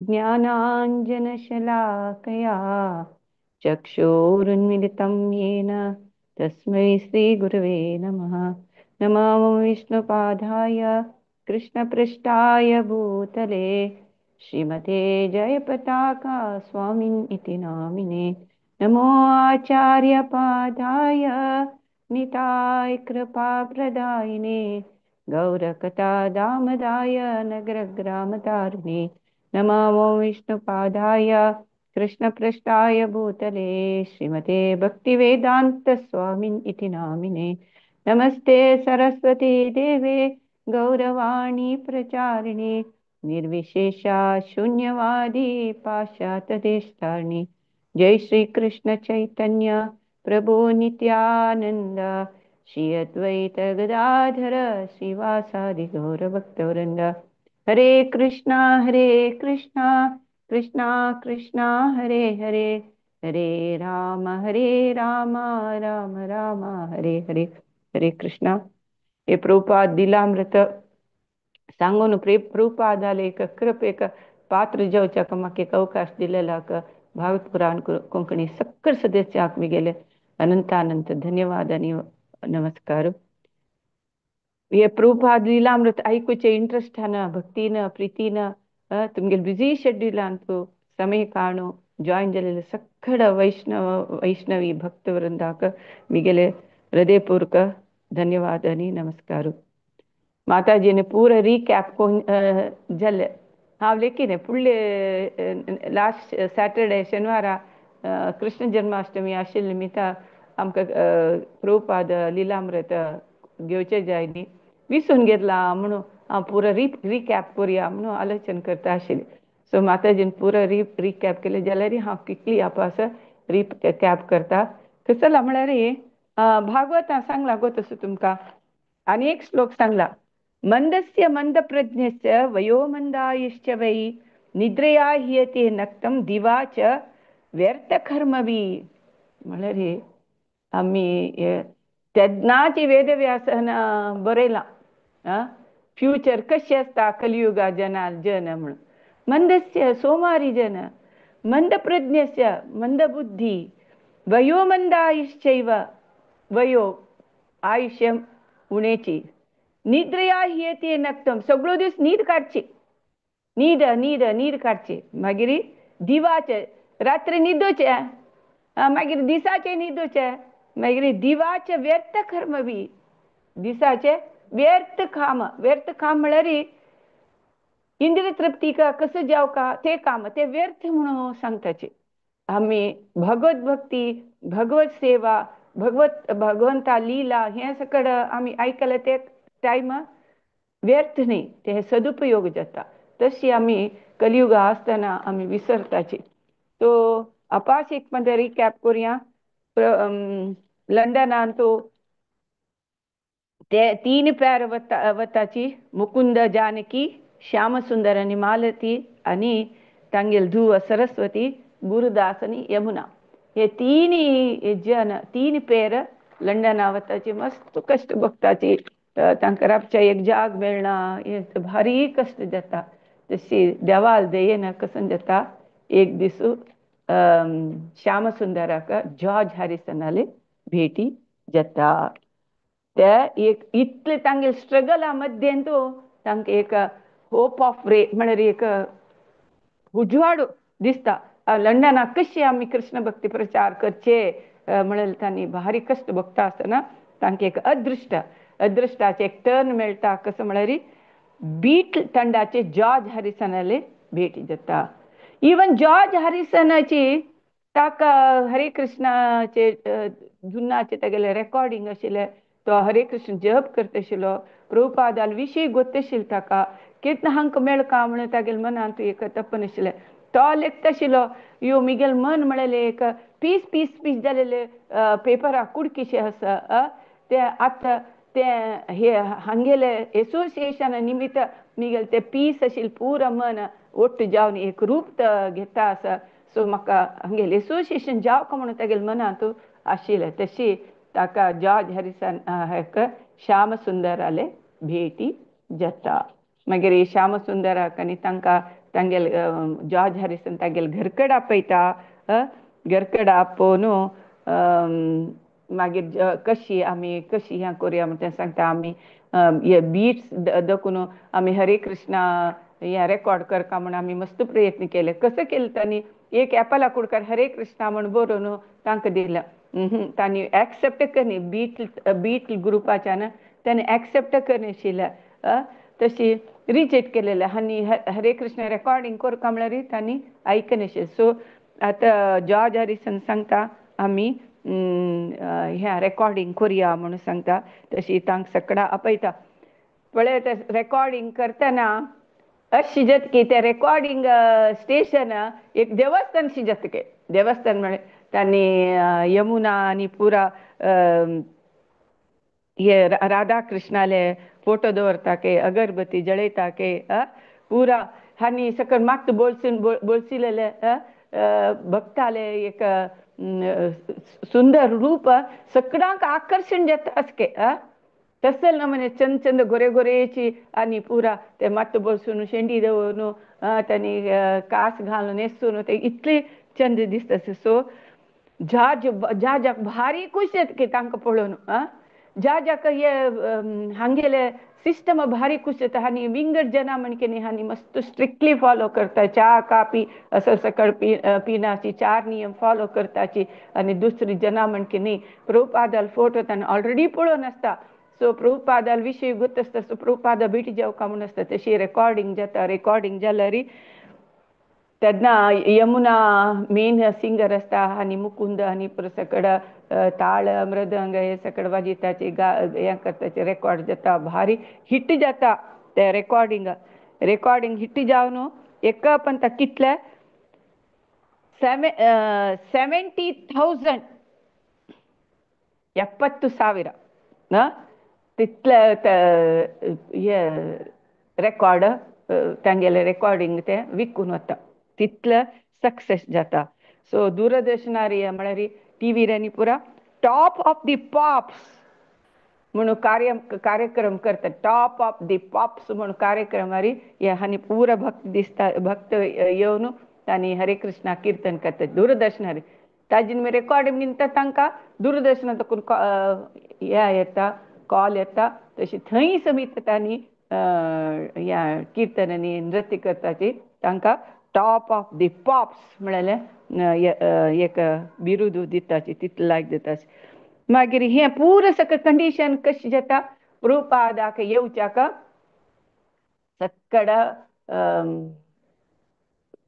ज्ञानाञ्जनशलाकया चक्षुरुन्मिलितं येन तस्मै श्रीगुरवे नमः। नमो विष्णुपादाय कृष्णपृष्ठाय भूतले श्रीमते जयपताका स्वामिन् इति नामिने। नमो आचार्यपादाय निताय कृपाप्रदायिने गौरकथा दामदाय नगरग्रामतारिणे। नमो विष्णुपादाय कृष्णपृष्ठाय भूतले श्रीमते भक्तिवेदान्तस्वामिन् इति नामिने। नमस्ते सरस्वती देवे गौरवाणी प्रचारिणे निर्विशेषा शून्यवादी पाश्चात्यदेशतारिणे। जय श्री कृष्ण चैतन्य प्रभु नित्यानंद श्री अद्वैत गदाधर श्रीवासादि गौरभक्तवृंद। हरे कृष्णा कृष्णा कृष्णा हरे हरे, हरे राम राम राम हरे हरे। हरे कृष्णा. हे प्रभुपाद दिलामृत सांगून प्रभुपादाला एक कृप एक पात्र जेवच्याक म्हाका एक अवकाश दिलेला भागवत पुराण कोंकणी सक्कळ सदस्याक मी गेले अनंत धन्यवाद आणि नमस्कार. हे प्रभुपाद लिलामृत ऐकूचे इंटरेस्ट हा ना भक्तीनं प्रीतीनं तुमगे बिझी शेड्यूलान तू समय काणू जॉईन झालेले सखड वैष्णवी भक्तवृंदाक मी गेले हृदयपूर्वक धन्यवाद आणि नमस्कार. माताजीने पूरा रिकॅप कोण झाले हांव लेखीन फुडले लास्ट सॅटरडे शेनवारा कृष्ण जन्माष्टमी आशिल्ले निमित्त आमकां प्रभुपाद लिलामृत घेवचे जाय न्ही विसरून गेला म्हणून हांव पुरो रिकॅप करुया म्हणून आलोचन करता आशिल्लें. सो माताजीन पुरो रिकॅप केले जाल्यार हांव क्विकली आपास रिकॅप करता. कसं जाला म्हळ्यार भागवतां सांगला गो तसो तुमकां आनी एक श्लोक सांगला मंदस्य मंदप्रज्ञस्य वयोमंदायुश्च वै निद्रया ह्रियते नक्तं दिवा च व्यर्थकर्मभि. म्हळ्यार आमी तेन्नाची वेदव्यासान बरयलां फ्युचर कशें आसता कलियुगा जन म्हणून. मंदस्य सोमारी जन मंदप्रज्ञस्य मंदबुद्धी वयोमंदायुश्चैव वयो आयुष्य उणेची निद्रया ह्रियते नक्तं सगळो दीस न्हीद काडची न्हीद काडची मागीर दिवाचे रात्री न्हिदोचे मागीर दिसाचे न्हिदोचे मागीर दिवाचे व्यर्थ कर्म बी दिसाचे व्यर्थ काम म्हळ्यार इंद्रिय तृप्ती का कसं जावका ते काम ते व्यर्थ म्हणून सांगताचे. आम्ही भगवत भक्ती भगवत सेवा भगवंता लीला हे सकड आम्ही ऐकलं ते टाइम व्यर्थ नाही ते सदुपयोग जाता. तशी आम्ही कलियुगा असताना आम्ही विसरताची. तो अपास एक मध्ये रिकॅप करूया. लंडनान तो ते तीन पॅर वताची मुकुंद जानकी श्यामसुंदर आणि मालती आणि तांगेल धुव सरस्वती गुरुदास आणि यमुना हे तीन पेर लंडना वताची मस्त कष्ट भक्ताची तांकां रावच्या एक जाग मेळना हे भारी कष्ट जाता. तशी देवाल दयेन कसन जाता एक दीस श्यामसुंदराक जॉर्ज हॅरिसनाले भेटी जाता. ते एक इतले तांगे स्ट्रगला मध्येन तो तांकां एक होप ऑफ रे म्हळ्यार एक उजवाड दिसता लंडनाक कशी आमी कृष्ण भक्ती प्रचार करचे म्हळ्यार तांणी भारी कश्ट भोगता आसतना तांकां एक अदृश्टाचे एक टर्न मेळटा. कसं म्हळ्यार बीट तंडाचे जॉर्ज हॅरिसनाले भेटी जाता. इवन जॉर्ज हॅरिसनाची ताका हरे कृष्णाचे जुन्नाचे तेगेले रेकॉर्डिंग आशिल्ले तो हरे कृष्ण जप करता आशिल्लो प्रभुपादाल विशीं गोत्त आशिल्लो ताका कितें हांकां मेळका म्हणून तागेले मनान तूं एक तपन आशिल्लें तो लेखता आशिल्लो यो मिगेल मन म्हळेलें एक पीस जालेले पेपराक कुडकीशे आसा ते आतां ते हे हांगेले एसोसिएशन निमित्त मिगेल ते पीस आशिल्ले पुरो मन ओट्ट जावन एक रूप घेता आसा. सो म्हाका हांगेले एसोसिएशन जावका म्हणून तागेले मनांत आशिल्लें. तशी ताका जॉर्ज हॅरिसन हेका श्यामसुंदराले भेटी जाता. मागीर श्यामसुंदराक आनी तांकां तांगेल जॉर्ज हॅरिसन तांगेल घरकड आपयता, घरकड आपोवन मागीर कशी आमी कशी ह्या करुया म्हणून ते सांगता. आमी हे बीट्स दखून आमी हरे कृष्णा हे रेकॉर्ड करता म्हणून आमी मस्त प्रयत्न केले. कसं केलं त्यांनी, एक एपला कुडकार हरे कृष्णा म्हणून बरोवन तांकां दिलं. तांणी एक्सेप्ट करनी बीट ग्रुपाच्यान त्याने एक्सेप्ट करनाशिल्ल्या, तशी रिजेक्ट केलेलं. आनी हरे कृष्ण रेकॉर्डिंग करता म्हळ्यार तांणी आयकनाशिल्लें. सो आतां जॉर्ज हॅरिसन सांगता आमी ह्या रेकॉर्डिंग करुया म्हणून सांगता. तशी तांकां सकडा आपयता. पळय ते रेकॉर्डिंग करतना अशें शिजत की ते रेकॉर्डिंग स्टेशन एक देवस्थान शिजत के. देवस्थान म्हळ्यार तांणी यमुना आनी पुरा हे राधा कृष्णाले फोटो दवरता के, अगरबत्ती जळयता के, पुरा आनी सकयल मात बोळसिलेले भक्ताले एक सुंदर रूप सगळ्यांक आकर्षण जाता के. तसल नमुने चंद चंद गोरे गोरेची आनी पुरा ते मात बोळसून शेंडी दवरून तांणी कास घालून न्हेसून ते इतले चंद दिसता. सो ज्या भारी खुश येता की तांकां पळोवन. ज्या हे हांगेले सिस्टम भारी खुश येता. आनी विंगड जना म्हणके न्ही आनी मस्त स्ट्रिक्टली फॉलो करता. च्या कापी असं सकळ पिनाची 4 नियम फॉलो करताची. आनी दुसरी जना म्हणके न्ही प्रभुपादाल फोटो ताणें ऑलरेडी पळोवन आसता. सो प्रभुपादाल विशय गोत आसता. सो प्रभुपादा भेटी जेवका म्हणून आसता. तशी रेकॉर्डिंग जाता. रेकॉर्डिंग जाल्यार तेन्ना यमुना मेन सिंगर आसता आनी मुकुंद आनी सकड ताळ मृदंग हे सकड वाजयताचे हें करताचे रेकॉर्ड जाता. भारी हिट जाता ते रेकॉर्डिंग हिट जावन एक पंत कितले 70,000 70,000 तितले हे रेकॉर्ड तांगेले रेकॉर्डिंग ते विकून वता. तितले सक्सेस जाता. सो दूरदर्शनार म्हळ्यार टीव्हीर पुरा टॉप ऑफ दी पॉप्स म्हणून कार्यक्रम करता. टॉप ऑफ दी पॉप्स म्हणून कार्यक्रमार हे आनी पुरा भक्त येवन तांणी हरे कृष्णा कीर्तन करता दूरदर्शनार. ताजे रेकॉर्डिंग निमता तांकां दूरदर्शना तकून हे येता, कॉल येता. तशी थंय समीत तांणी ह्या कीर्तन आनी नृत्य करताची तांकां टॉप ऑफ दी पॉप्स म्हळ्यार एक बिरूद दिताची. तितले लायक दिताची. मागीर हें पुरो सकल कंडिशन कशी जाता, प्रभुपादाक येवच्याक सकड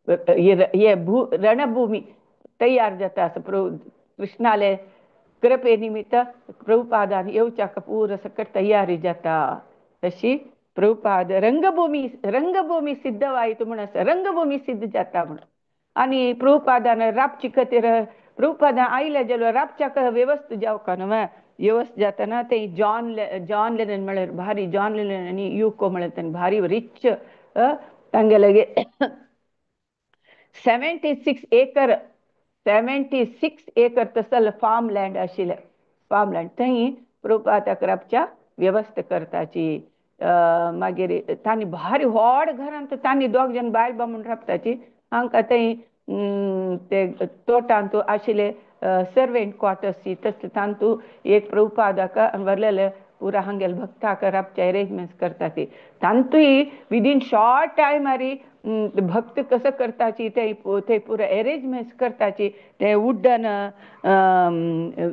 हे रणभूमी तयार जाता. कृष्णाले कृपे निमित्त प्रभुपादान येवच्याक पुरो सकट तयारी जाता. तशी प्रभुपाद रंगभूमी सिद्धवायतु म्हणून आसा. रंगभूमी सिद्ध जाता म्हणून. आनी प्रभुपादान राबची खातीर प्रभुपादान आयले जाल्यार राबच्याक वेवस्थ जावका न्हू. वेवस्थ जातना ते जॉन लेनन म्हळ्यार भारी जॉन लेनन आनी युको म्हळ्यार तांणी भारी रिच तांगेले 76 एकर तसल फार्म लँड आशिल्ले. फार्म लँड थंय प्रभुपादाक राबच्या वेवस्था करताची. मागीर तांणी भारी व्हड घरांत तांणी 2 जण बायल बामूण राबताची. हांकां थंय ते तोटांत आशिल्ले सर्वेंट क्वॉर्टर्स तसले तांतू एक प्रभुपादाक व्हरलेले पुरा हांगेल भक्ताक राबचे अरेंजमेंट्स करता ती. तांतूय विदीन शॉर्ट टायमार भक्त कसं करताची ते पुरो अरेंजमेंट्स करताची. ते वुडन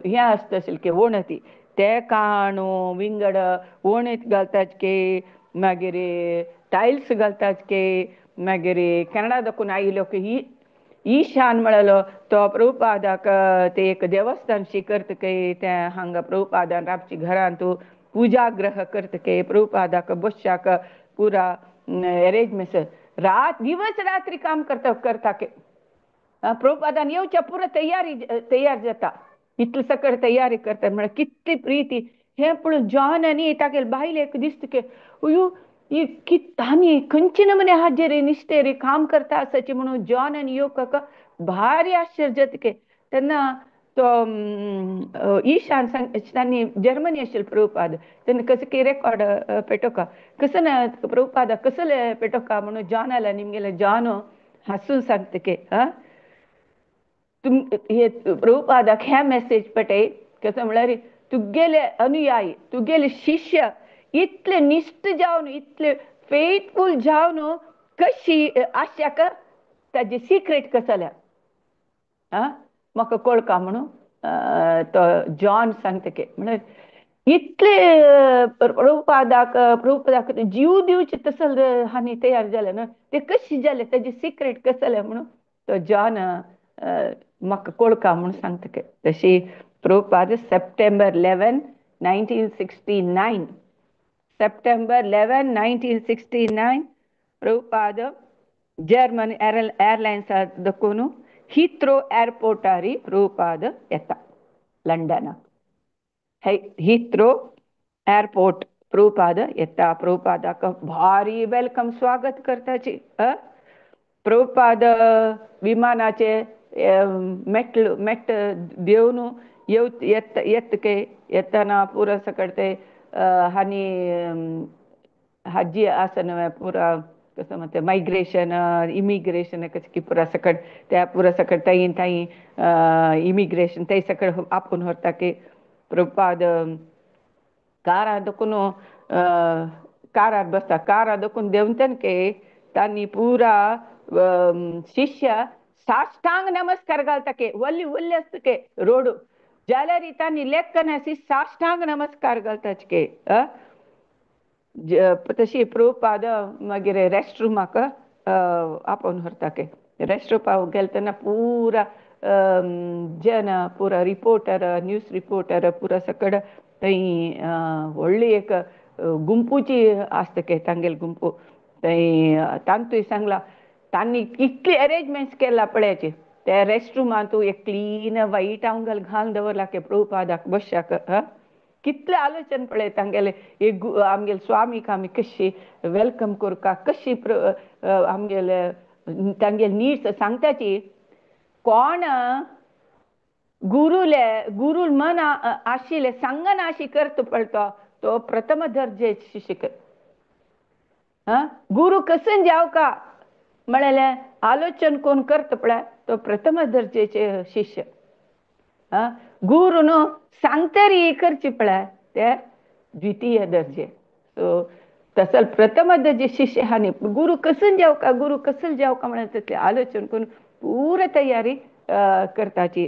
हें आसता के वणती ते काणू विंगड वणत घालताच के. मागीर टायल्स घालताच के. मागीर कॅनडा दाखून आयलो की ईशान म्हळेलो तो प्रभुपादाक ते एक देवस्थान करता के. ते हांगा प्रभुपादान राबची घरांत पुजाग्रह करता के. प्रभुपादाक बसशाक पुरा अरेंजमेंट्स दिवस रात्री काम करता के. प्रभुपादान येवच्या पुरो तयार जाता. इतले सकड तयारी करता म्हळ्यार कितली प्रिती. हें पळोवन जॉन आनी तागेले बायलेक दिसता के अयो आनी खंयचे नमुने हाजेर निश्टेर काम करता आसाची म्हणून जॉन आनी योकाक भारी आश्चर्य जाता के. तेन्ना तो ईशान तांणी जर्मनी आशिल्लो प्रभुपाद तेन्ना कसं की रेकॉर्ड पेटोवका कसं ना प्रभुपाद कसले पेटोवका म्हणून जॉन आला निमगेले जॉन हसून सांगतके तुम हे प्रभुपादाक हे मेसेज पटय कसं म्हळ्यार तुगेले अनुयायी तुगेले शिष्य इतले निश्ठ जावन इतले फेथफुल जावन कशी आशाक ताजे सिक्रेट कसल्या म्हाका कळका म्हणून तो जॉन सांगतके म्हळ्यार इतले प्रभुपादाक जीव दिवचे तसल हानी तयार जाले ना ते कशी जाले ताजे सिक्रेट कसले म्हणून तो जॉन म्हाका कळका म्हणून सांगतके तशी Prabhupada September 11 1969 September 11 1969 Prabhupada German airlines ದಕ್ಕೂನು ಹೀಥ್ರೋ ಏರ್ಪೋರ್ಟಾರಿ ಪ್ರಭುಪಾದ येता लंडना हीथ्रो एअरपोर्ट प्रभुपाद येता प्रभुपादाक भारी वेलकम स्वागत करताची प्रभुपाद विमानाचे मेट देवन येतके येताना पुरा सकते हानी हजी आसन पुरा कसं म्हणते मायग्रेशन इमिग्रेशन की पुरा सकट त्या पुरा सकट ताई इमिग्रेशन ते सकट आपून व्हरता की प्रभुपाद कारा दकून कारार बसता कारा दकून देवतन के तांणी पुरा शिष्य साष्टांग नमस्कार घालता के वल्ली वल्ली असत के रोड जाल्यार तांणी लेखन साष्टांग नमस्कार घालताच के तशी प्रभुपाद मागीर रेस्ट रूमाक आपोवन व्हरता के रेस्ट रूमाक गेले तेन्ना पुरा जन पुरा रिपोर्टर न्यूज रिपोर्टर पुरा सकड थंय व्हडली एक गुंपूची आसता के तांगेल गुंपू थंय तांतूय सांगला तांणी कितली अरेंजमेंट्स केला पळयाचे त्या रेस्ट रूमांत एक क्लीन वाईट आंगल घालून दवरला के प्रभुपादाक बसशाक कितले आलोचन पळय तांगेले एक आमगेले स्वामीक आमी कशी वेलकम करता कशी आमगेले तांगेले नीड्स सांगताची कोण गुरुल मन आशिल्ले सांगन आशी करता पळतो तो प्रथम दर्जे शिक्षक गुरु कसन जावका म्हळ्यार आलोचन कोण करता पळय तो प्रथम दर्जेचे शिष्य गुरुन सांगतरी करची पळय ते द्वितीय दर्जे सो तसल प्रथम दर्जे शिष्य हानी गुरु कसन जावका म्हण तसले आलोचन करून पुरा तयारी करताची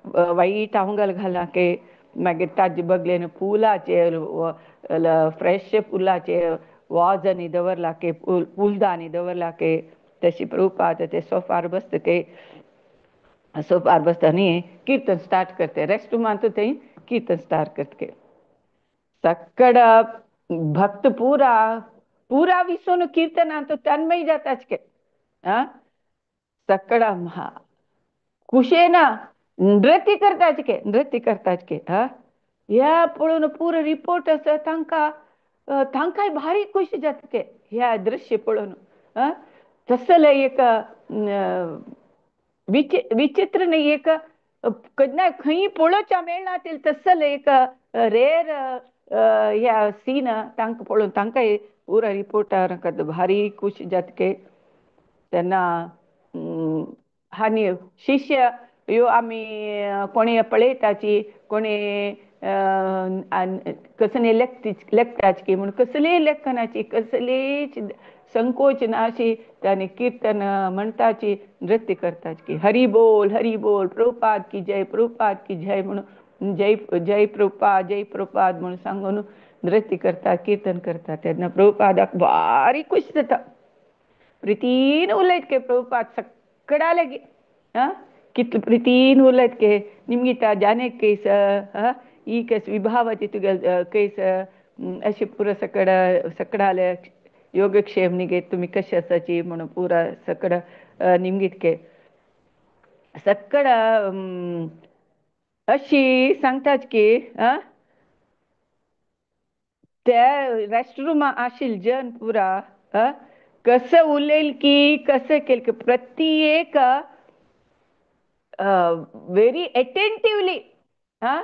वाईट आंगल घाला के मागीर ताजे बगलेन फुलाचे फ्रेश फुलाचे वाजनी दवरला के फुलदानी दवरला के तशी प्रभुपाद ते सोफार बसता के सोफार बसता न्ही कीर्तन स्टार्ट करते रेस्ट रूम तो थंय कीर्तन स्टार्ट करते सक्कड भक्त पूरा विसोन कीर्तन तो तन्मय जाताच के सक्कड खुशेन नृत्य करताच के ह्या पळोवन पुरो रिपोर्ट आसा तांकांय भारी खुशी जाता के ह्या दृश्य पळोवन तसले एक विचित्र नाही एक खंय पळोवच्या मेळना तसल एक रेर ह्या सीन तांकां पळोवन तांकांय पुरा रिपोर्टार भारी खुशी जाता के तेन्ना हानी शिष्य ह्यो आमी कोणी पळयताची कोणी कसले लेखताची की म्हूण कसलेय लेखनाची कसलेच संकोच ना अशी तांणी कीर्तन म्हणटाची नृत्य करताची की हरी बोल प्रभुपाद की जय म्हणून जय प्रभुपाद म्हणून सांगून नृत्य करता कीर्तन करता तेन्ना प्रभुपादाक भारी खुशी जाता प्रितीन उलयत के प्रभुपाद सक्कडाले कितले प्रितीन उलयत के निमगिता जाने कैस ई कैस विभावाची तुगेल कैस अशी पुरा सकडाले योगक्षेम निगे तुम्ही कशी आसाची म्हणून पुरा सकड निमगीत के सक्कड अशी सांगताच की त्या रेस्ट रूम आशिल जन पुरा कसं उलयल की कसं केल की प्रत्येक व्हेरी अटेंटिव्हली हा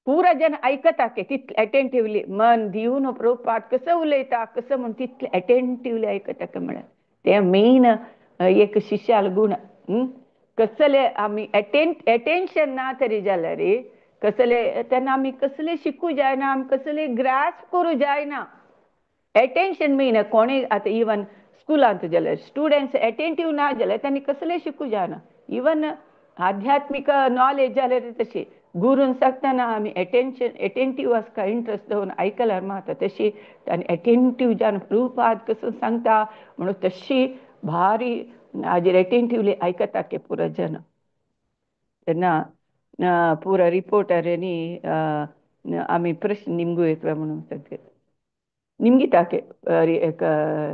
पुरा जन ऐकता के तितले अटेंटिव्हली मन दिवन प्रभुपाद कसं उलयता कसं म्हण तितले अटेंटिव्हली ऐकता का म्हणा ते मेन एक शिष्याल गुण कसले आम्ही अटेन्शन ना तरी जाल्यार कसले त्यांना आम्ही कसले शिकू जायना आम्ही कसले ग्रास करू जायना अटेन्शन मेन कोणी आता इवन स्कुलांत जाल्यार स्टुडंट्स अटेंटिव्ह ना जाल्यार त्यांनी कसले शिकू जायना इवन आध्यात्मिक नॉलेज जाल्यार तशी गुरून सांगतना आम्ही अटेंटिव्ह आसका इंट्रस्ट दवरून आयकल्यार मात तशी आनी अटेंटिव्ह जावन प्रभुपाद कसं सांगता म्हणून तशी भारी हाजेर अटेंटिव्हली आयकता के पुरो जन तेन्ना पुरो रिपोर्टरांनी आमी प्रश्न निमगूयता म्हणून सांगता निमगिताके एक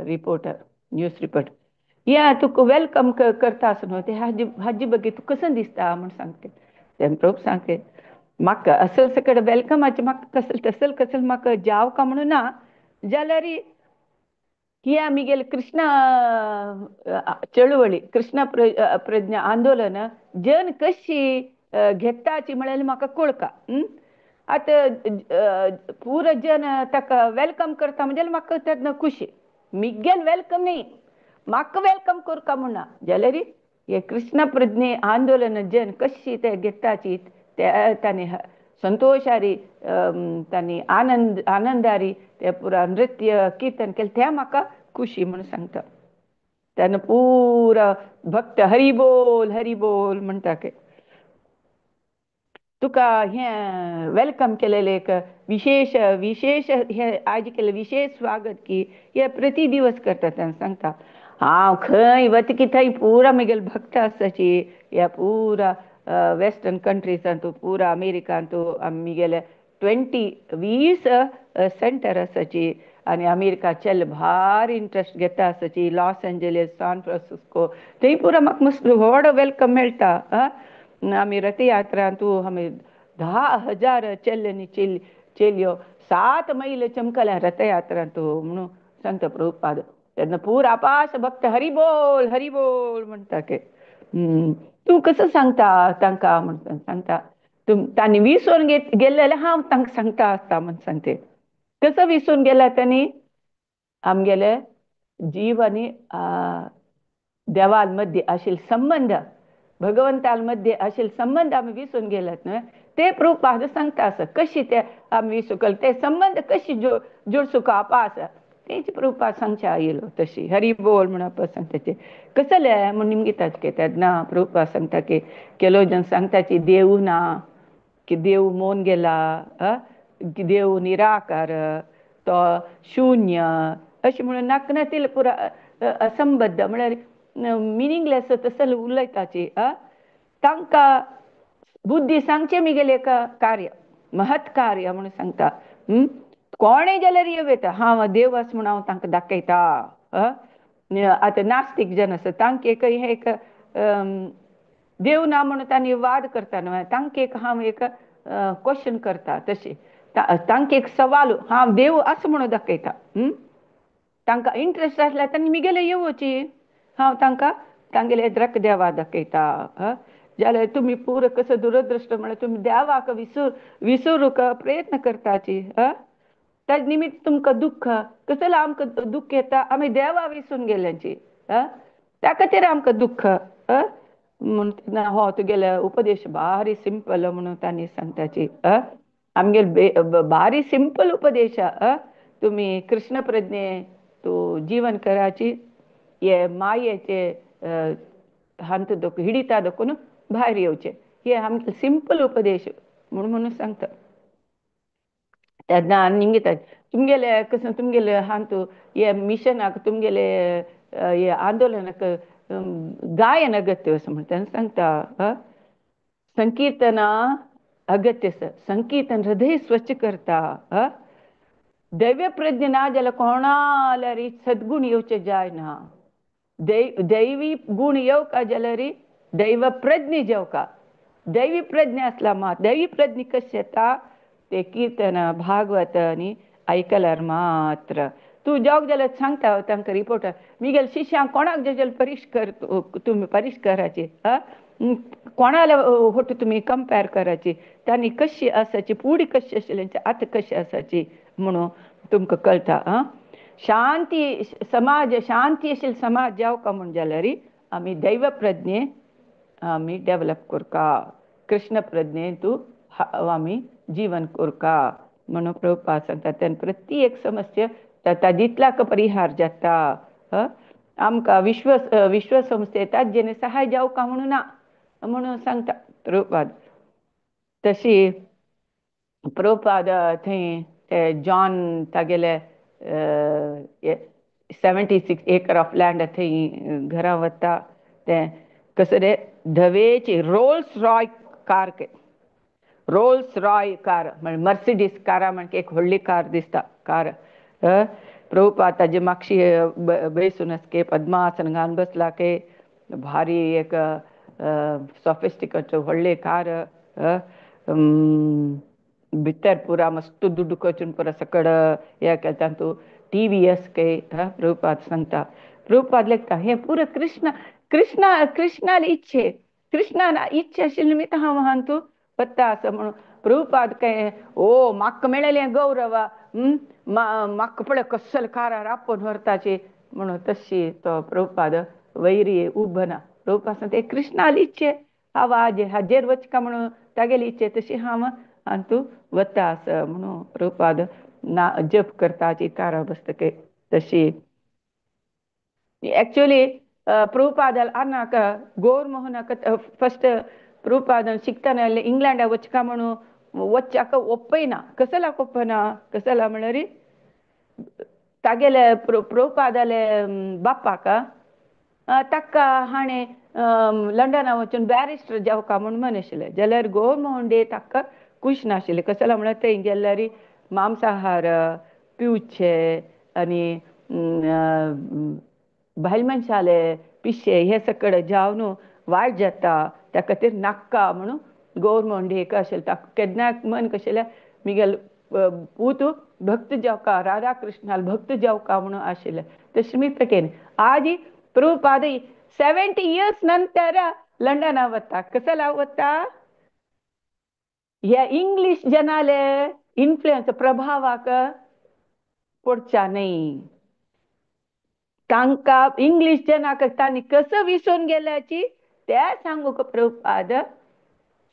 रिपोर्टर न्यूज रिपोर्ट या तुका वेलकम करता आसा न्हू ते हाजी बगे तुका कसं दिसता म्हण सांगते तेन्ना प्रभू सांगते म्हाका असल सकट वेलकमाचे म्हाका कसल म्हाका जाव का म्हणून ना जाल्यार ही आमगेले कृष्णा चळवळी कृष्ण प्रज्ञा आंदोलन जन कशी घेताची म्हळ्यार म्हाका कळका आता पुरो जन ताका वेलकम करता म्हणजे म्हाका तेन्ना खुशी मिगेन वेलकम न्ही म्हाका वेलकम करता म्हणना जाल्यार हे कृष्ण प्रज्ञे आंदोलन जन कशी ते घेताची ते तांणी संतोषारी तांणी आनंदारी ते पुरा नृत्य कीर्तन केलें तें म्हाका खुशी म्हणून सांगता तेन्ना पुरा भक्त हरी बोल म्हणटा के तुका हें वेलकम केलेले एक विशेष हे आज केले विशेष स्वागत की हे प्रति दिवस करता तेन्ना सांगता हांव खंय वता की थंय पुरा म्हगेले भक्त आसाची ह्या पुरा वेस्टर्न कंट्रीजांतू पुरा अमेरिकांतू आमगेले 20 सेंटर आसाची आनी अमेरिकाचे भारी इंट्रस्ट घेता आसाची लॉस एंजलीस सान फ्रांसिस्को थंय पुरा म्हाका मस्त व्हड वेलकम मेळटा आमी रथयात्रांतू आमी 10,000 चेल्ले चेल्यो 7 मैल चमकल्या रथयात्रांतू म्हणून सांगता प्रभुपाद तेन्ना पुरा आपास भक्त हरी बोल म्हणटा के तूं कसं सांगता तांकां म्हणून सांगता तांणी विसरून गेले जाल्यार हांव तांकां सांगता आसता म्हण सांगते कसं विसरून गेला तांणी आमगेले जीव आनी देवाल मध्ये आशिल्ले संबंध भगवंताल मध्ये आशिल्ले संबंध आमी विसरून गेल्यात न्हय ते प्रभुपाद सांगता आसा कशी ते आमी विसरले ते संबंध कशी जोडसूं आपास तेच प्रभुपाद सांगच्या येयलो तशी हरी बोल म्हणून आपण सांगता कसले म्हण निमगितात के तेन्ना प्रभुपाद सांगता की केलो जन सांगताची देव ना की देव मोन गेला की देव निराकार तो शून्य अशें म्हणून नाकनातील पुरा असंबद्ध म्हळ्यार मिनिंगलेस तसले उलयताची तांकां बुद्धी सांगचे मिगेले कार्य महत् कार्य म्हणून सांगता कोणें जाल्यार येता हांव देव आसा म्हूण हांव तांकां दाखयता आतां नास्तीक जन आसा तांकां एक देव ना म्हणून तांणी वाद करता न्हय तांकां हांव एक क्वेश्चन करता तशें तांकां एक सवाल हांव देव आसा म्हणून दाखयता तांकां इंट्रस्ट आसल्यार तांणी मिगेले येवची हांव तांकां तांगेले द्रक देवा दाखयता जाल्यार तुमी पुरो कसो दुरदृश्ट म्हळ्यार तुमी देवाक विसरूंक प्रयत्न करताची ताजे निमित्त तुमकां दुख्ख कसले आमकां दुख्ख येता आमी देवा विसरून गेल्यांची त्या खातीर आमकां दुख्ख म्हणून हो तुगेले उपदेश भारी सिंपल म्हणून तांणी सांगताची आमगेले भारी सिंपल उपदेश तुमी कृष्ण प्रज्ञे तूं जीवन कराची हे मायेचे हांत हिडिता देखून भायर येवचे हे आमगे सिंपल उपदेश म्हणून सांगता तेन्ना निमगितात तुमगेले कसं तुमगेले हांतू हे मिशनाक तुमगेले हे आंदोलनाक गायन अगत्य असं म्हणटा सांगता संकीर्तना अगत्य संकीर्तन हृदय स्वच्छ करता दैव्य प्रज्ञ ना जाल्यार कोणाल्यार सद्गुण येवचे जायना दैवी गुण येवका जाल्यार दैव प्रज्ञ जेवका दैवी प्रज्ञ आसला मात दैवी प्रज्ञ कशी येता ते कीर्तन भागवत आनी आयकल्यार मात्र तूं जेवक जाल्यार सांगता तांकां रिपोर्टर मिगेल शिश्यांक कोणाक जाल्यार परिश्कर तुम्ही परिश्कराचे कोणाला होट तुम्ही कंपेर करायची त्यांनी कशी असायची पुढी कशी आशिल्ली आतां कशी असायची म्हणून तुमकां कळटा शांती समाज शांती आशिल्लो समाज जावका म्हण जाल्यार आमी दैव प्रज्ञे आमी डेव्हलप करका कृष्ण प्रज्ञेंतू आमी जीवन करका म्हणून प्रभुपाद सांगता तेन्ना प्रत्येक समस्या ताजितलाक परिहार जाता आमकां विश्व संस्थेंत जेणे सहाय जावका म्हणून ना म्हणून सांगता प्रभुपाद तशी प्रभुपाद थंय ते जॉन तागेले 76 एकर ऑफ लँड थंय घरा वता ते कसं रे धवेची Rolls Royce car Rolls Royce car म्हणजे मर्सिडीस कारा म्हणजे एक व्हडली कार दिसता कार प्रभुपाद ताजे मागशी बेसून के पद्मासन घालून बसला के भारी एक सॉफिस्टिकेटेड व्हडली कार भितर पुरा मस्त दुड्ड कचून पुरा सकड हे केता तूं TVS के प्रभुपाद सांगता प्रभुपाद लेखता हे पुरं कृष्णाली इच्छे कृष्णान इच्छा आशिल्ली निमित्त हांव तूं वता असं म्हणून प्रभुपाद काय म्हाका मेळलें गौरव म्हाका पळय कसले कारार आपोवन व्हरताची म्हणून तशी तो प्रभुपाद वैरी उबो ना प्रभुपाद सांगता कृष्णाली इच्छे हांव हाजेर वचका म्हणून तागेली इच्छे तशी हांव तूं वता असं म्हणून प्रभुपाद ना जप करताची कारा बसतके तशी एक्चुअली प्रभुपाद अन्नाक गौर मोहनाक फस्ट प्रभुपादन शिकताना इंग्लंड वचका म्हणून वच्चाक ಒಪ್ಪೈನಾ कसलाक ಒಪ್ಪना कसला म्हणल्यार तागेले प्रभुपादाले बापाक ताका हाणें लंडना वचून बॅरिस्टर जावका म्हणून म्हणशिल्लें जाल्यार गौरमोहन डे ताका खूश नाशिल्लें कसला म्हळ्यार थंय गेल्यार मांसाहार पिवचे आनी भायल मनशाले पिशे हे सकड जावन वायट जाता त्या खातीर नाका म्हणून गौरमोहन डे आशिल्लें ताका केन्नाय मन कशें मिगेल पूत भक्त जावका राधा कृष्णाल भक्त जावका म्हणून आशिल्लें तशें मी पेकेन आज प्रभुपाद 70 years नंतर लंडना वता कसला वता ह्या इंग्लिश जनाले इन्फ्लुएन्स प्रभावाक पडचा न्ही तांकां इंग्लिश जनाक तांणी कसं विसरून गेल्याची ते सांगूक प्रभुपाद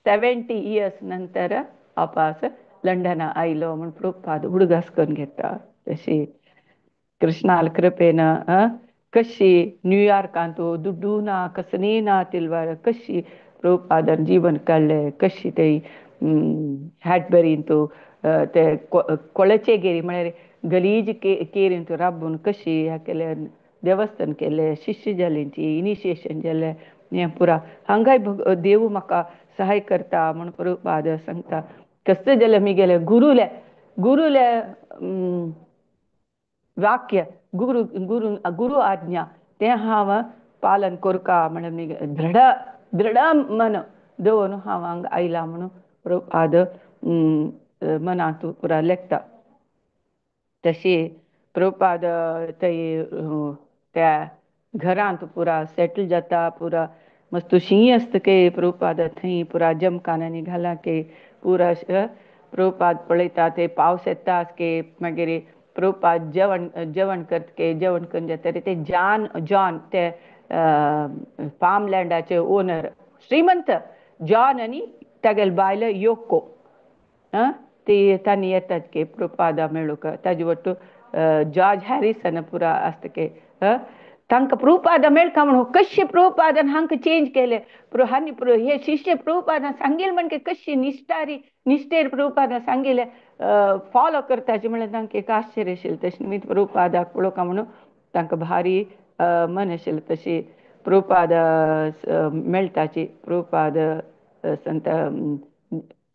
70 years नंतर वापस लंडना आयलो म्हणून प्रभुपाद उडगास करून घेता तशी कृष्णाल कृपेन कशी न्यूयॉर्कांत दुड्डू ना कसनी ना तिलवार कशी प्रभुपादान जीवन काडलें कशी ते हॅटबरींत ते कोळेचे गेरी म्हळ्यार गलीज केरीन राबून कशी हे केलें देवस्थान केलें शिश्य जालींची इनिशिएशन जालें हें पुरा हांगाय देव म्हाका सहाय करता म्हणून प्रभुपाद सांगता कसं जालें मिगेले गुरुले वाक्य गुरु आज्ञा तें हांव पालन करता म्हणून दृढ मन दवरून हांव हांगा आयला म्हणून प्रभुपाद मनांत पुरा लेखता तशी प्रभुपाद थंय त्या घरांत पुरा सेटल जाता पुरा मस्त शीं आसता के प्रभुपाद थंय पुरा जमखान्यांनी घाला के पुरा प्रभुपाद पळयता ते पावस येता के मागीर प्रभुपाद जेवण करता के जेवण करून जाता ते जॉन ते फार्मलँडाचे ओनर श्रीमंत जॉन आनी तागेले बायल योको ती तांणी येतात के प्रभुपादा मेळूक ताजे वट्टू जॉर्ज हॅरिसन पुरा आसता के तांकां प्रभुपादा मेळका म्हणून कशें प्रभुपादान हांकां चेंज केलें हे शिश्य प्रभुपादान सांगिल्लें म्हणजे कशी निश्टेर प्रभुपादान सांगिल्लें फॉलो करताचें म्हणल्यार तांकां एक आश्चर्य आशिल्लें तशें निमित्त प्रभुपादाक पळोवका म्हणून तांकां भारी मन आशिल्लें तशी प्रभुपाद मेळटाची प्रभुपाद सांगता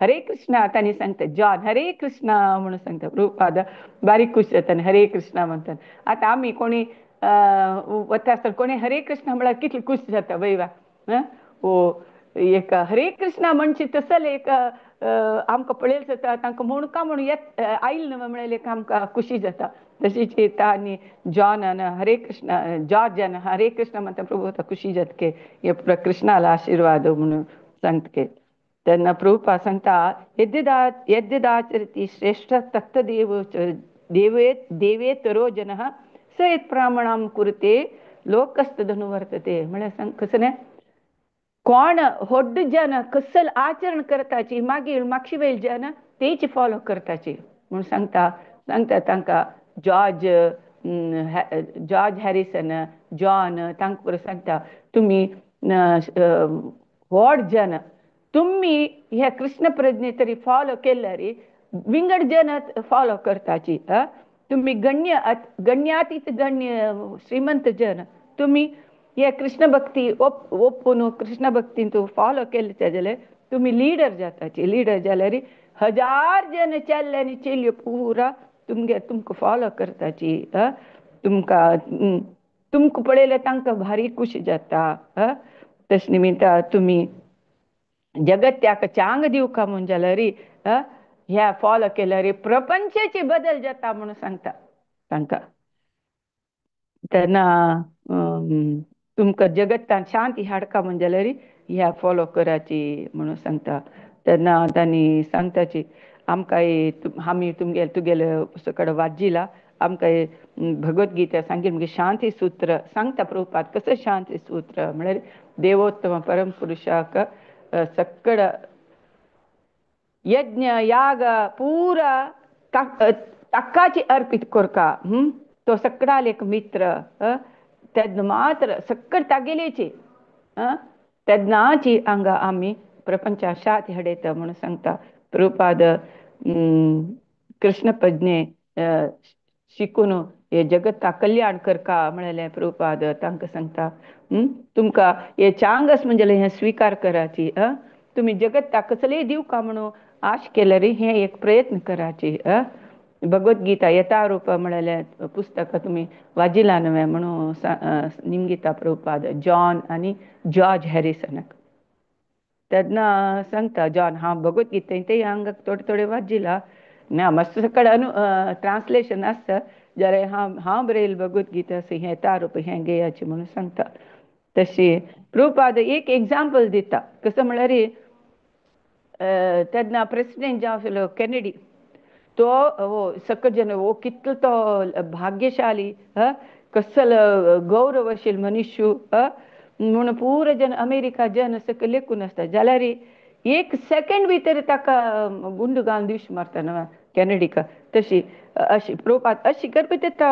हरे कृष्णा तांणी सांगता जॉन हरे कृष्णा म्हणून सांगता प्रभुपाद बारीक खूश जाता हरे कृष्णा म्हणटात आतां आमी कोणी वता आसतना कोणी हरे कृष्णा म्हळ्यार कितले खूश जाता वयवा एक हरे कृष्णा म्हणचे तसले एक आमकां पळयलें जाता तांकां म्हणून येत आयले न्हू म्हळ्यार आमकां खुशी जाता तशीच तानी जॉन हरे कृष्ण जॉर्ज हरे कृष्ण म्हणता प्रभू आता खुशी जातके हे कृष्णाला आशीर्वाद म्हणून सांगतके त्यांना प्रभुपा सांगता यद्यदाचरती श्रेष्ठ तक्त देवे देवेतरो जनः स यत् ब्राह्मणां कुरुते लोकस्तदनुवर्तते म्हळ्यार सांग कसं नाही कोण व्हड जन कसल आचरण करताची मागीर मागशी वेळ जन तेच फॉलो करताची म्हणून सांगता सांगता तांकां जॉर्ज जॉर्ज हॅरिसन जॉन तांकां सांगता तुम्ही व्हड जन तुम्ही ह्या कृष्ण प्रज्ञे तरी फॉलो केल्यार विंगड जन फॉलो करताची तुम्ही गण्यातीत गण्य श्रीमंत जन तुम्ही हे कृष्ण भक्ती ओपून कृष्ण भक्तीन तू फॉलो केले जाल्यार तुम्ही लिडर जाताची लिडर जाल्यार 1000 जन चेल्ले आनी चेल्यो पुरा तुमकां फॉलो करताची तुमकां पळयल्यार तांकां भारी खुशी जाता तशें निमित्ता तुम्ही जगत्याक चांग दिवका म्हूण जाल्यार ह्या फॉलो केल्यार प्रपंचाची बदल जाता म्हणून सांगता तांकां तेन्ना तुमकां जगत्तान शांती हाडका म्हूण जाल्यार ह्या फॉलो कराची म्हणून सांगता तेन्ना तांणी सांगताची आमकां आमी तुगेले सकड वाजिला आमकां भगवद्गीता सांगली म्हणजे शांती सूत्र सांगता प्रभुपाद कसं शांती सूत्र म्हळ्यार देवोत्तम परमपुरुषाक सकड यज्ञ याग पुरा ताकाची अर्पित करका तो सकडाल एक मित्र तेन्ना मात्र सकड तागेलेची तेन्नाची हांगा आमी प्रपंचा शांती हाडयता म्हणून सांगता प्रभुपाद कृष्ण प्रज्ञे शिकून हे जगता कल्याण करका म्हळ्यार प्रभुपाद तांकां सांगता तुमकां हे चांगस म्हणजे हे स्विकार कराची तुम्ही जगत्ता कसलेय दिवका म्हणून आश केल्यार हे एक प्रयत्न कराची भगवद्गीता यथारूप म्हळ्यार पुस्तक तुम्ही वाजिला न्हय म्हणून निमगिता प्रभुपाद जॉन आनी जॉर्ज हॅरिसनाक तेन्ना सांगता जॉन हांव भगवद्गीता ते हांगा थोडे थोडे वाजिला ना मस्त सकड ट्रान्सलेशन आसता जाल्यार हांव बरयले भगवद्गीता हें यथारूप हें घेयाची म्हणून सांगता तशी प्रभुपाद एक एग्जाम्पल दिता कसं म्हळ्यार तेन्ना प्रेसिडेंट जावन आसलो कॅनेडी तो सकट जन कितलो तो भाग्यशाली कसल गौरवशील मनुष्य म्हणून पुरो जन अमेरिका जन सकल लेखून आसता जाल्यार एक सेकंड भितर ताका गुंड घालून दिवची मारता न्हय कॅनेडीका तशी अशी प्रभुपाद अशी करपी तो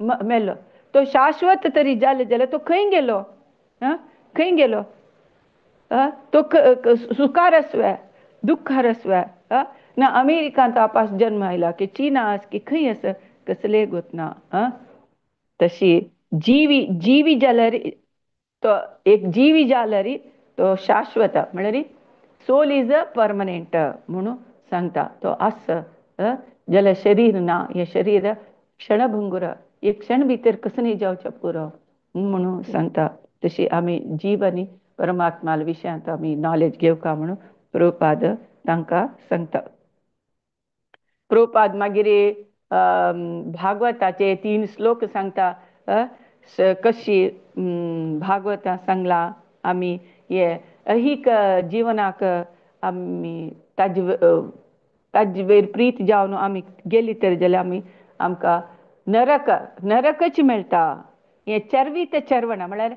मेलो तो शाश्वत तरी जाले जाल्यार तो खंय गेलो खंय गेलो तो सुखार आसवा दुख्खार आसवा ना अमेरिकांत आपास जन्म आयला की चीना आस की खंय आस कसले गोतना तशी जीवी जाल्यार तो एक जीवी जाल्यार तो शाश्वत म्हळ्यार सोल इज अ परमनंट म्हणून सांगता तो आस जाल्यार शरीर ना हे शरीर क्षणभंगुर एक क्षण भितर कसं नाही जावचें पुरो म्हणून सांगता तशी आमी जीव आनी परमात्मा विशयांत आमी नॉलेज घेवका म्हणून प्रभुपाद तांकां सांगता प्रभुपाद मागीर भागवताचे 3 श्लोक सांगता कशी भागवता सांगला आमी हे अहिक जिवनाक आमी ताजे वयर प्रीत जावन आमी गेली तर जाल्यार आमी आमकां नरकच मेळटा हे चर्वीत चर्वण म्हळ्यार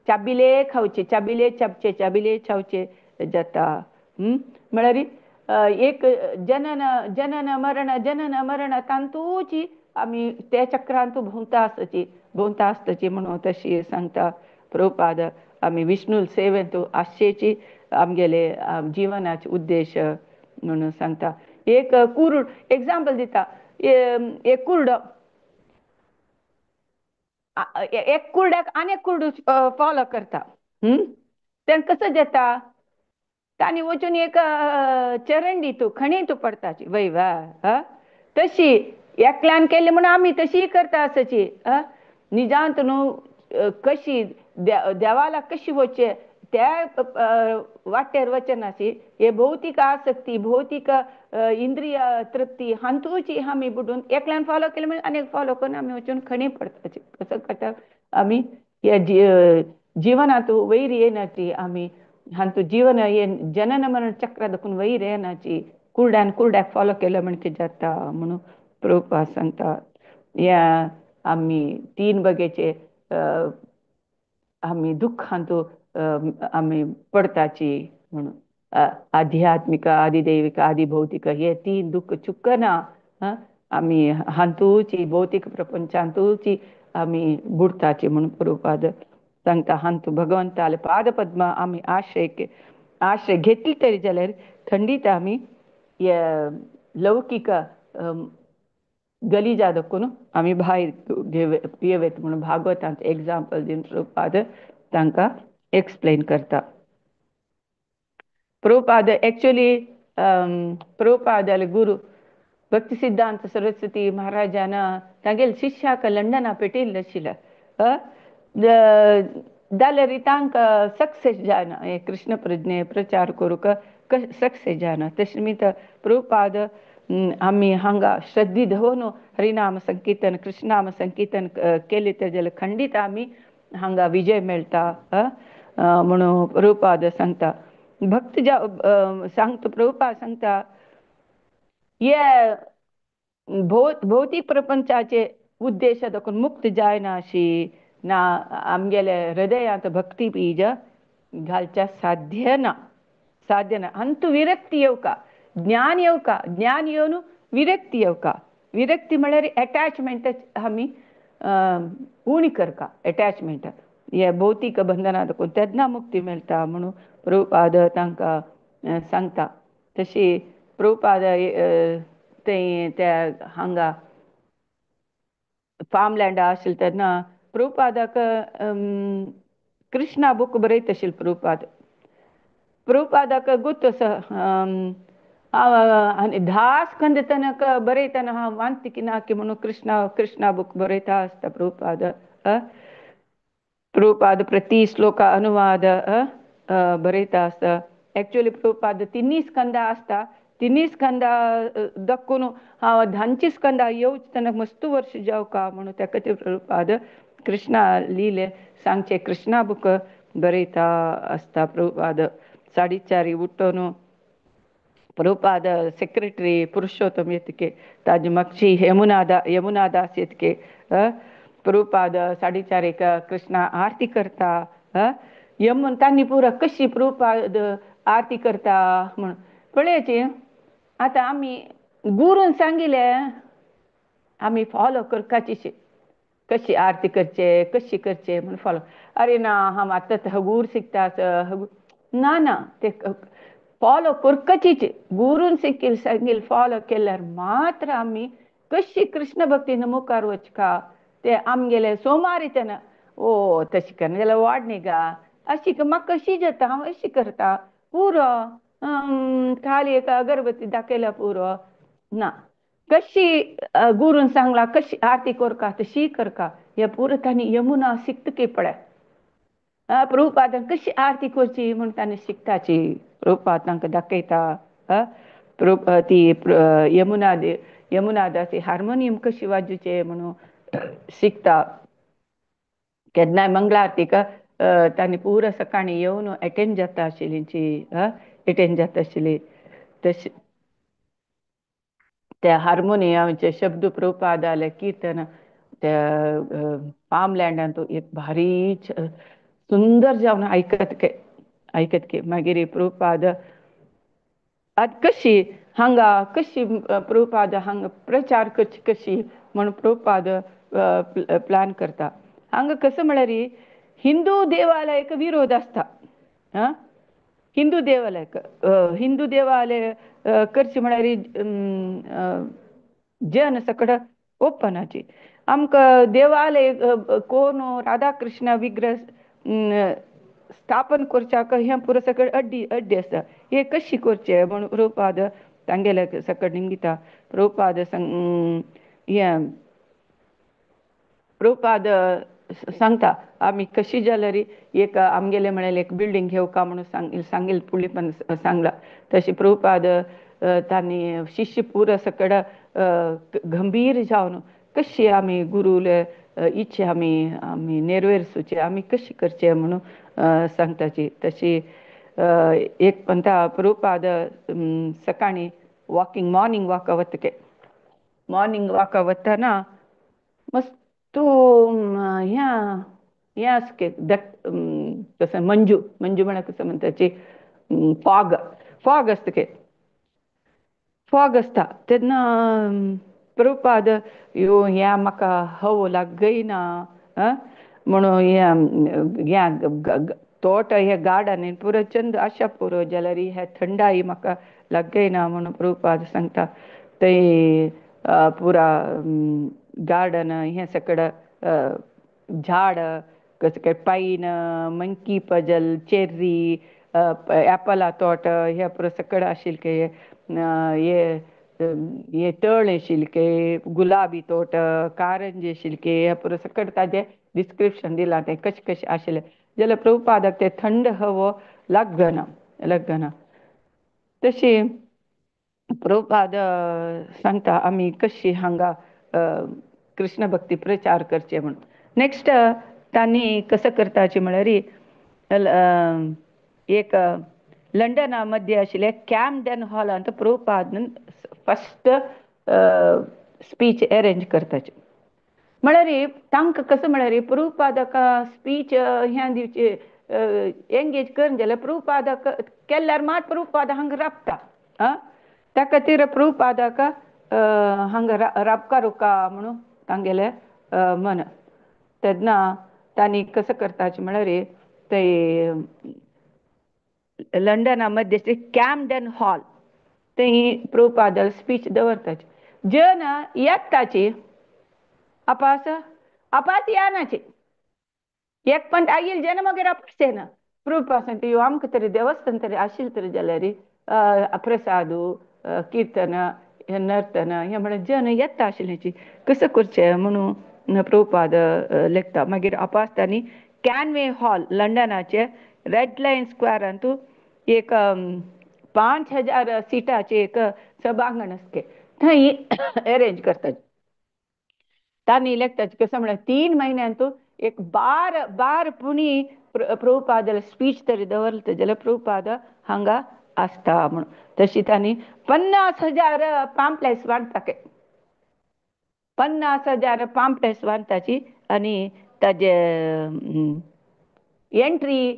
चाबिले खावचे चाबिले चाबचे चाबिले चावचे जाता म्हळ्यार एक जनन मरण तांतूची आमी त्या चक्रांतू भोंवता आसताची म्हणून तशी सांगता प्रभुपाद आमी विष्णू सेवेंत आसचेची आमगेले जिवनाचे उद्देश म्हणून सांगता एक कुरुड एग्जाम्पल दिता एक कुरडो एक कुरड्याक आनी कुरडू फॉलो करता तें कसं जाता तांणी वचून एक चरंडी तू खणी तू पडताची वयवा तशी एकल्यान केली म्हणून आमी तशी करता आसची निजांत न्हू कशी देवाला कशी वचे त्या वाट्यार वचनाची हे भौतिक आसक्ती भौतिक इंद्रिय तृप्ती हांतूची आमी बुडून एकल्यान फॉलो केले म्हणजे अनेक फॉलो करून आमी वचून खणी पडपाचे कसं करता आमी या जीवनात वयर येनाची आमी हांतू जीवन ये जनन मरण चक्र दाखून वयर येनाची कुरड्यान कुरड्याक फॉलो केलं म्हण कितें जाता म्हणून प्रभुपाद सांगता या आमी तीन बगेचे आमी दुःखांतू आमी पडताची म्हणून आध्यात्मिक आदिदैविक आदिभौतिक हे तीन दुःख चुकना आमी हांतूची भौतिक प्रपंचांतूची आमी बुडताची म्हणून प्रभुपाद सांगता हांतू भगवंताले पाद पद्मा आमी आश्रय घेतली तरी जाल्यार खंडीत आमी लौकिक गलिजा दाखून आमी भायर येवेत म्हणून भागवतांत एग्जाम्पल दिवन प्रभुपाद तांकां एक्सप्लेन करता प्रभुपाद एक्चुअली प्रभुपादाले गुरू भक्ती सिद्धांत सरस्वती महाराजान तांगेले शिश्याक लंडना पेटयल्ले आशिल्ले जाल्यार तांकां सक्सेस जायना हे कृष्ण प्रज्ञे प्रचार करूंक सक्सेस जायना तशें निमित्त प्रभुपाद आमी हांगा श्रद्धे दवरून हरिनाम संकीर्तन कृष्णनाम संकीर्तन केले तर जाल्यार खंडीत आमी हांगा विजय मेळटा म्हणून प्रभुपाद सांगता भक्त सांगता प्रभुपाद सांगता हे भौतीक प्रपंचाचे उद्देश दाखून मुक्त जायना अशी ना आमगेले हृदयांत भक्ती बीज घालच्या साध्य ना अंतू विरक्ती येवका ज्ञान येवका ज्ञान येवन विरक्ती येवका विरक्ती म्हळ्यार अटॅचमेंट आमी उणी करका अटॅचमेंट हे भौतीक बंधना दाखून तेन्ना मुक्ती मेळटा म्हणून प्रभुपाद तांकां सांगता तशी प्रभुपाद त्या हांगा फार्मलँडा आशिल्ले तेन्ना प्रभुपादाक कृष्णा बूक बरयत आशिल्लो प्रभुपादाक गुर्त आनी 10 स्कंद तनक बरयतना हांव वांगता की ना की म्हणून कृष्णा बूक बरयता आसता प्रभुपाद प्रति श्लोका अनुवाद बरयता आसता एक्चुअली प्रभुपाद 3 स्कंदा आसता 3 स्कंदा दक्कून हांव 10 स्कंदा येवच तनक मस्त वर्ष जावका म्हणून ताका ते प्रभुपाद कृष्णा लिहिले सांगचे कृष्णा बूक बरयता आसता प्रभुपाद 4:30 उठून प्रभुपाद सेक्रेटरी पुरुषोत्तम येतके ताजी मक्षी यमुना दास येतके प्रभुपाद 4:30 कृष्णा आरती करता यमुन तांणी पुरा कशी प्रभुपाद आरती करता म्हण पळयाची आतां आमी गुरून सांगिले आमी फॉलो करपाची कशी आरती करचे म्हणून फॉलो अरे ना हांव आतां हगूर शिकता ना ते फॉलो करपाचीच गुरून सांगिल फॉलो केल्यार मात्र आमी कशी कृष्ण भक्तीन मुखार वचका ते आमगेले सोमार तेन्ना तशी करना जाल्यार वाड न्ही गा अशी म्हाका कशी जाता हांव अशी करता पुरो खाली एक अगरबत्ती दाखयल्या पुरो ना कशी गुरून सांगला कशी आरती करका तशी करका हे पुरो तांणी यमुना शिकतकी पळय प्रभुपादान कशी आरती करची म्हूण तांणी शिकताची प्रभुपाद तांकां दाखयता ती यमुना दासी हार्मोनियम कशी वाजोवचे म्हणून शिकता केन्नाय मंगळा आरतीक तांणी पुरो सकाळीं येवन अटेंड जाता आशिल्ली तशी त्या हार्मोनियमाचे शब्द प्रभुपादाले कीर्तन त्या फार्मलँडांत एक भारी सुंदर जावन आयकत के मागीर प्रभुपाद कशी हांगा कशी प्रभुपाद हांगा प्रचार करची कशी म्हणून प्रभुपाद प्लॅन करता हांगा कसं म्हळ्यार हिंदू देवालयाक विरोध आसता हिंदू देवालय करची म्हळ्यार जन सकट ओपनाची आमकां देवालय कोण राधा कृष्ण विग्रह स्थापन करच्याक हें पुरो सकट अड्डी आसता हे कशी करचे म्हणून प्रभुपाद तांगेले सकट निंगिता प्रभुपाद सांगता आम्ही कशी जाल्यारी एक आमगेले म्हळ्यार एक बिल्डींग घेऊ का म्हणून सांगेल पुढे पण सांगला तशी प्रभुपाद तांणी शिष्य पुरा सकड गंभीर जावन कशी आम्ही गुरुले इच्छे आम्ही नेरवेरसूचे आम्ही कशी करचे म्हणून सांगताची तशी एक म्हणता प्रभुपाद सकाळी वॉकिंग मॉर्निंग वॉक वतके मॉर्निंग वॉक वतना मस्त ह्या ह्या असके कसं मंजू म्हणा कसं म्हणताची फॉग फॉग असते फॉग असता तेन्ना प्रभुपाद ह्यो ह्या म्हाका हवो लागयना म्हणून ह्या तोट हे गार्डन पुरो चंद आशा पुरो जाल्यार हे थंडाई म्हाका लागयना म्हणून प्रभुपाद सांगता थंय पुरा गार्डन हे सकड झाड कसं काय पाईन मंकी पजल चेर्री ॲपला तोट हे पुरो सकड आशिल्ले हे हे तळ आशिल्ले गुलाबी तोट कारंजी आशिल्ले हे पुरो सकड ताजें डिस्क्रिप्शन दिलां तें कशें कशें आशिल्लें जाल्यार प्रभुपादाक तें थंड हवो लागना तशी प्रभुपाद सांगता आमी कशी हांगा कृष्ण भक्ती प्रचार करचे म्हणून नेक्स्ट तांणी कसं करताचे म्हळ्यार एक लंडना मध्ये आशिल्ले कॅम्डेन हॉलांत प्रभुपाद फस्ट स्पीच अरेंज करताचे म्हळ्यार तांकां कसं म्हळ्यार प्रभुपादाक स्पीच ह्या दिवचे एंगेज करून जाल्यार प्रभुपादाक केल्यार मात प्रभुपाद हांगा राबता त्या खातीर प्रभुपादाक हांगा राबका रुका म्हणून तांगेले मन तेन्ना तांणी कसं करताचे म्हळ्यार थंय लंडना मध्ये कॅम्डेन हॉल थंय प्रभुपाद स्पीच दवरताचे जन येताची अपास अपास यानाचे एक पंत आयिल जन मागीर अपासेना प्रभुपाद सांगता ह्यो आमकां तरी देवस्थान तरी आशिल्ले तरी जाल्यार प्रसादू कीर्तन नर्तन हे म्हणून जन येता आशिल्लींची कसं करचें म्हणून प्रभुपाद लेखता मागीर अपास तांणी कॅनवे हॉल लंडनाचे रेड लायन स्क्वेरांत एक 5,000 सिटाचे एक सभांगण असके थंय अरेंज करतात तांणी लेखताचे कसं म्हळ्यार 3 म्हयन्यांत एक बार पुणी प्रभुपाद स्पीच तरी दवरता जाल्यार प्रभुपाद हांगा आसता म्हणून तशी तांणी 50,000 पाम्पलेट्स वांटताके 50,000 पाम्पलेट्स वांटताची आनी ताजे एंट्री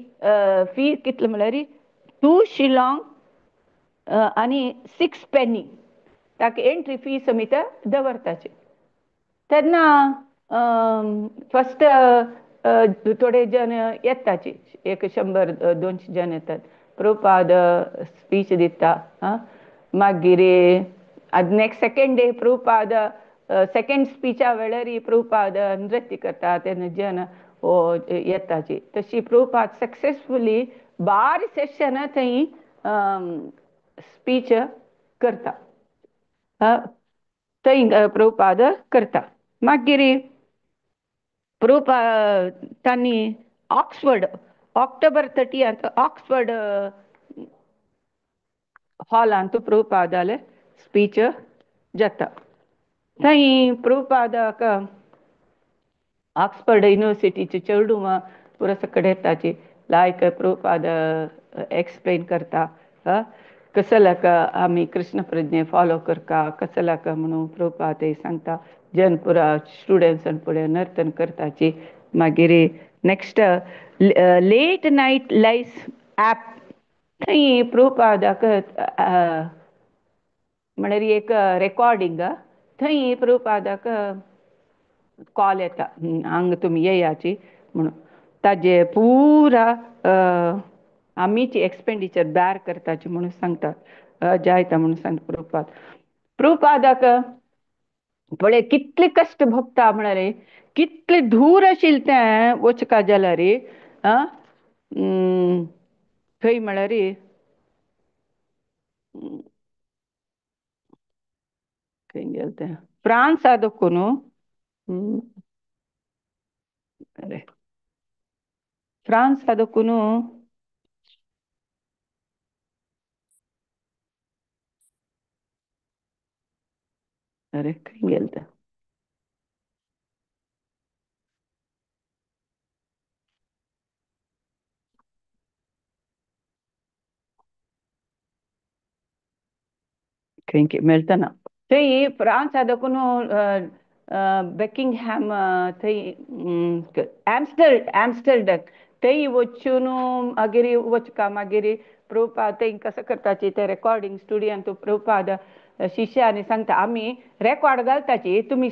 फी कितले म्हळ्यार 2 शिलाँग आनी 6 पेनी ताका एंट्री फी समेत दवरताची तेन्ना फस्ट थोडे जन येताचे एक 100-200 जन येतात प्रभुपाद स्पीच दिता मागीर next second day Prabhupada second स्पीचा वेळार प्रभुपाद नृत्य करता तेन्ना जन येताची तशी प्रभुपाद सक्सेसफुली 12 सेशन थंय स्पीच करता थंय प्रभुपाद करता मागीर प्रभुपाद तांणी ऑक्सफर्ड ऑक्टोबर 30 ऑक्सफर्ड हॉलांत प्रभुपादाले स्पीच जाता थंय प्रभुपादाक ऑक्सफर्ड युनिवर्सिटीचे चेडूं पुरो सकड येताची लायक प्रभुपाद एक्सप्लेन करता कसलाक आमी कृष्ण प्रज्ञे फॉलो करता कसलाक म्हणून प्रभुपाद सांगता जन पुरा स्टुडंट्सान फुडें नर्तन करताची मागीर next late night life app थंय प्रभुपादाक म्हळ्यार एक रेकॉर्डिंग थंय प्रभुपादाक कॉल येता हांगा तुमी येयाची म्हणून ताजे पुरा आमीची एक्सपेंडिचर बॅर करताची म्हणून सांगता जायता म्हणून सांगता प्रभुपादाक पळय कितले कश्ट भोगता म्हळ्यार कितले धूर आशिल्ले तें वचका जाल्यार थंय म्हळ्यार खंय गेलें तें फ्रांस देखून अरे फ्रान्स ಅದಕ್ಕೂ अरे खंय गेलता खंय मेळतना थंय फ्रांस ಅದಕ್ಕೂ बकिंगहॅम थंय एम्स्टर्डम थंय वचून मागीर वचका मागीर प्रभुपाद थंय कसं करताची ते रेकॉर्डिंग स्टुडियोन तूं प्रभुपाद शिश्यांनी सांगता आमी रेकॉर्ड घालताची तुमी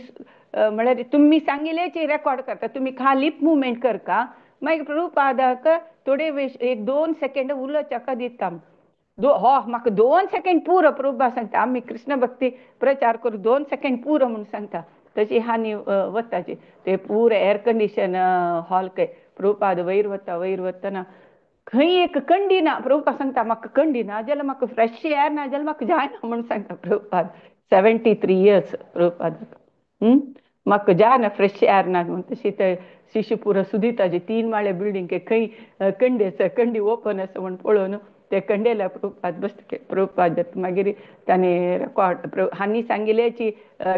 म्हळ्यार तुमी सांगिल्लेची रेकॉर्ड करता तुमी खाली मुवमेंट करता मागीर प्रभुपादाक थोडे वेळ एक 2 सेकंड उलोवच्याका दिता हो म्हाका 2 सेकंड पुरो प्रभुपाद सांगता आमी कृष्ण भक्ती प्रचार करू 2 सेकंड पुरो म्हणून सांगता तशी हानी वताची ते पुरे एअर कंडिशन हॉल काय प्रभुपाद वयर वतना खंय एक कंडी ना प्रभुपाद सांगता म्हाका कंडी ना जाल्यार म्हाका फ्रेश एअर ना जाल्यार म्हाका जायना म्हणून सांगता प्रभुपाद 73 इयर्स प्रभुपाद म्हाका जायना फ्रेश एअर ना म्हणून तशी ते शिष्य पुरो सुदिताचे 3 माळे बिल्डींग खंय कंडी आसा कंडी ओपन आसा म्हूण पळोवन ते कंडेला प्रभुपाद बसतके प्रभुपाद मागीर तांणी रेकॉर्ड हांनी सांगिल्ल्याची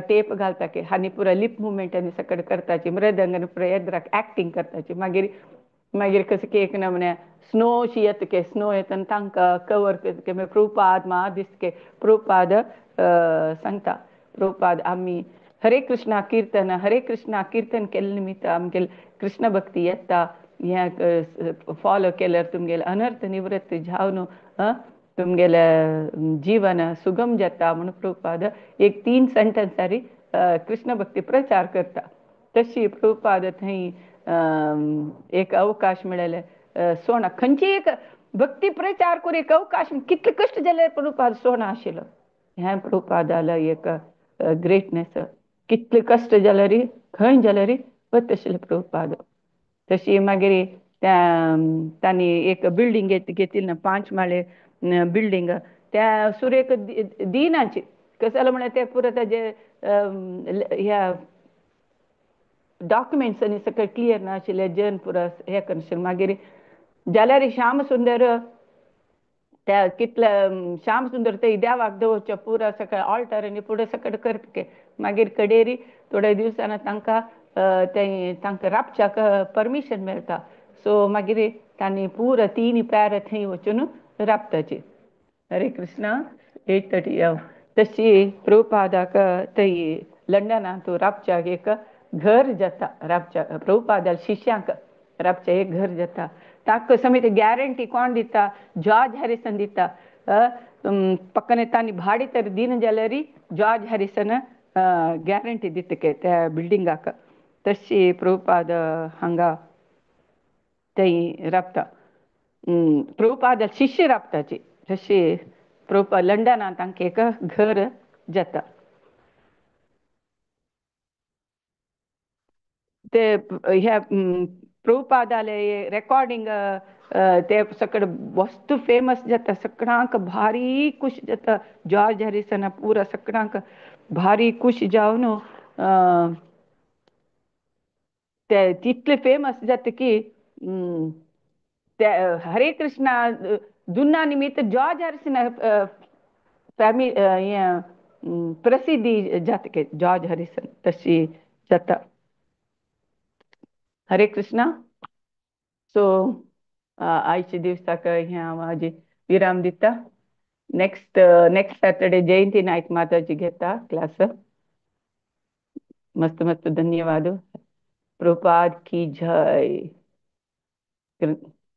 टेप घालता की हांनी पुरो लिप मुवमेंटांनी सकट करताची मृदंगान पुरो येद्राक एक्टींग करताची मागीर मागीर कशें की एक नमुने स्नो शी येता के स्नो येतना तांकां कवर करता मागीर प्रभुपाद दिसता प्रभुपाद सांगता प्रभुपाद आमी हरे कृष्णा कीर्तन केले निमित्त आमगेल कृष्ण भक्ती येता हें फॉलो केल्यार तुमगेले अनर्थ निवृत्त जावन तुमगेले जीवन सुगम जाता म्हणून प्रभुपाद एक 3 सेंटन्सारी कृष्ण भक्ती प्रचार करता तशी प्रभुपाद थंय एक अवकाश मेळ्ळेले सोना खंयची एक भक्ती प्रचार करून एक अवकाश कितले कश्ट जाले प्रभुपाद सोना आशिल्लो हें प्रभुपादाला एक ग्रेटनेस कितले कश्ट जाल्यार खंय जाल्यार वता आशिल्ले प्रभुपाद तशी मागीर त्या तांणी एक बिल्डींग घेतिल्ली ना 5 माळे बिल्डींग त्या सुरेख दिनाची कसं जालें म्हळ्यार ते पुरो ताजे ह्या डॉक्युमेंट्सांनी सकयल क्लियर नाशिल्ले जन पुरो हें करनाशिल्ले मागीर जाल्यार श्याम सुंदर त्या कितले श्याम सुंदर ते देवाक दवरचे पुरो सकयल ऑल्टरांनी फुडें सकयल करतके मागीर कडेरी थोड्या दिवसांनी तांकां तांकां राबच्याक परमिशन मेळटा सो मागीर तांणी पुरो 3 पेर थंय वचून राबताची हरे कृष्णा 8:30 तशी प्रभुपादाक थंय लंडनांत राबच्याक एक घर जाता राबच्या प्रभुपादा शिश्यांक राबच्या एक घर जाता ताका समेत गॅरंटी कोण दिता जॉर्ज हॅरिसन दिता पక్కనే तांणी भाडी तर दिन जाल्यार जॉर्ज हॅरिसन गॅरंटी दिता त्या बिल्डिंगाक तशी प्रभुपाद हांगा थंय राबता प्रभुपाद शिश्य राबताची तशी प्रभुपाद लंडनांत तांकां एक घर जाता ते ह्या प्रभुपादाले रेकॉर्डिंग ते सकट वस्तू फेमस जाता सगळ्यांक भारी खूश जाता जॉर्ज हॅरिसना पुरा सगळ्यांक भारी खूश जावन ते तितले फेमस जाता की ते हरे कृष्णा जुन्ना निमित्त जॉर्ज हॅरिसन फॅमिली प्रसिद्धी जाता जॉर्ज हॅरिसन तशी जाता हरे कृष्णा सो आयच्या दिवसाक हें हांव हाजी विराम दिता नेक्स्ट सॅटर्डे जयंती नायक माताजी घेता क्लास मस्त मस्त धन्यवाद प्रभुपाद की जय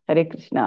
हरे कृष्णा